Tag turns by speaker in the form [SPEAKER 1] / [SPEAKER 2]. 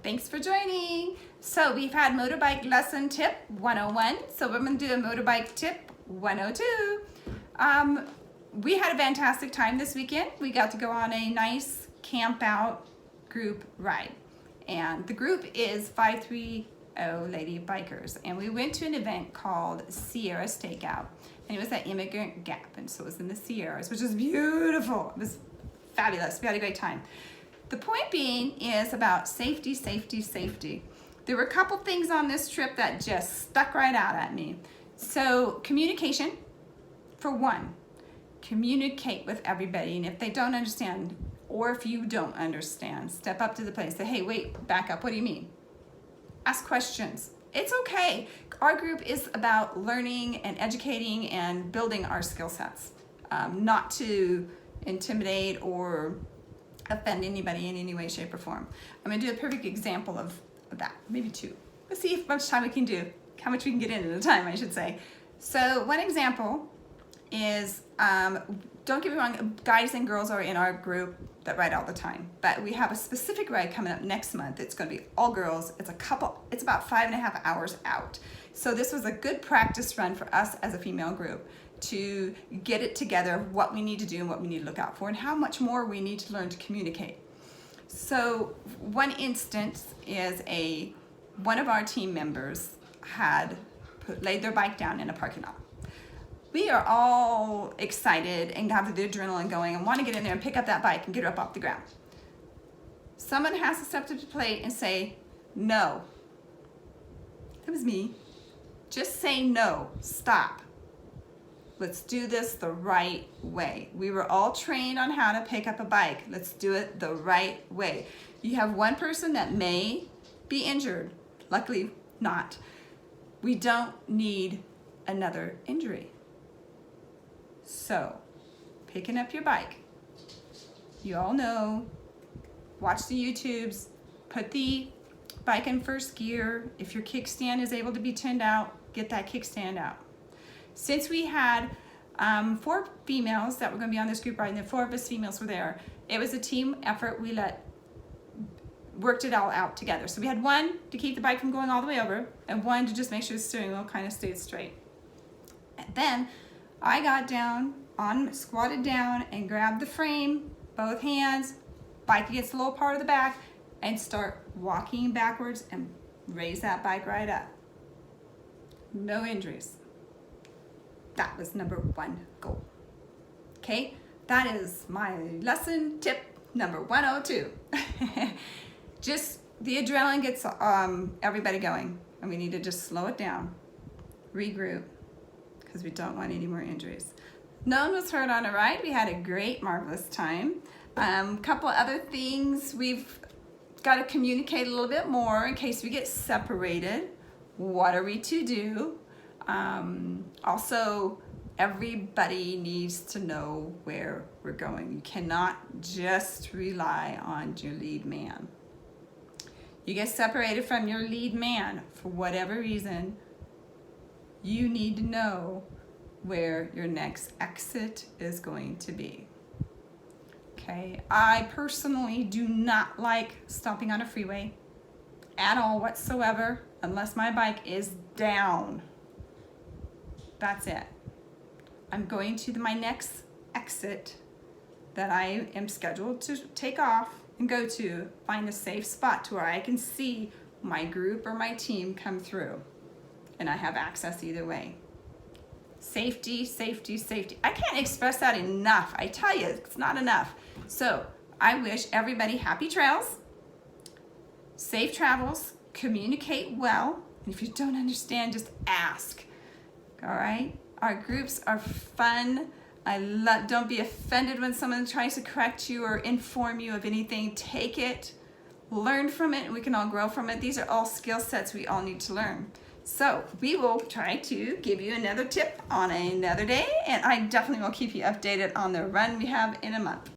[SPEAKER 1] Thanks for joining. So we've had motorbike lesson tip 101. So we're going to do a motorbike tip 102. We had a fantastic time this weekend. We got to go on a nice camp out group ride. And the group is 530 Lady Bikers. And we went to an event called Sierra Stakeout. And it was at Immigrant Gap. And so it was in the Sierras, which was beautiful. It was fabulous. We had a great time. The point being is about safety, safety, safety. There were a couple things on this trip that just stuck right out at me. So communication, for one, communicate with everybody. And if they don't understand, or if you don't understand, step up to the plate and say, hey, wait, back up, what do you mean? Ask questions. It's okay. Our group is about learning and educating and building our skill sets, not to intimidate or offend anybody in any way, shape, or form. I'm going to do a perfect example of that, maybe two. Let's see how much time we can do, how much we can get in at a time, I should say. So one example is, don't get me wrong, guys and girls are in our group that ride all the time, but we have a specific ride coming up next month. It's going to be all girls. It's about 5.5 hours out. So this was a good practice run for us as a female group to get it together, what we need to do and what we need to look out for and how much more we need to learn to communicate. So one instance is one of our team members had laid their bike down in a parking lot. We are all excited and have the adrenaline going and want to get in there and pick up that bike and get her up off the ground. Someone has to step to the plate and say, no. That was me. Just say no, stop. Let's do this the right way. We were all trained on how to pick up a bike. Let's do it the right way. You have one person that may be injured. Luckily not. We don't need another injury. So, picking up your bike. You all know, watch the YouTubes, put the bike in first gear. If your kickstand is able to be turned out, get that kickstand out. Since we had 4 females that were going to be on this group ride, and the 4 of us females were there, it was a team effort. We worked it all out together. So we had one to keep the bike from going all the way over, and one to just make sure the steering wheel kind of stayed straight. And then I got down, squatted down, and grabbed the frame, both hands, bike against the lower part of the back, and start walking backwards and raise that bike right up. No injuries. That was number 1 goal. Okay, that is my lesson tip number 102. Just the adrenaline gets everybody going, and we need to just slow it down, regroup, because we don't want any more injuries. No one was hurt on a ride. We had a great, marvelous time. Couple other things, we've got to communicate a little bit more in case we get separated. What are we to do? Also, everybody needs to know where we're going. You cannot just rely on your lead man. You get separated from your lead man for whatever reason, you need to know where your next exit is going to be. Okay, I personally do not like stopping on a freeway at all whatsoever unless my bike is down. That's it. I'm going to my next exit that I am scheduled to take off and go to, find a safe spot to where I can see my group or my team come through and I have access either way. Safety, safety, safety. I can't express that enough. I tell you, it's not enough. So I wish everybody happy trails, safe travels, communicate well, and if you don't understand, just ask. All right? Our groups are fun. Don't be offended when someone tries to correct you or inform you of anything. Take it, learn from it, and we can all grow from it. These are all skill sets we all need to learn. So we will try to give you another tip on another day, and I definitely will keep you updated on the run we have in a month.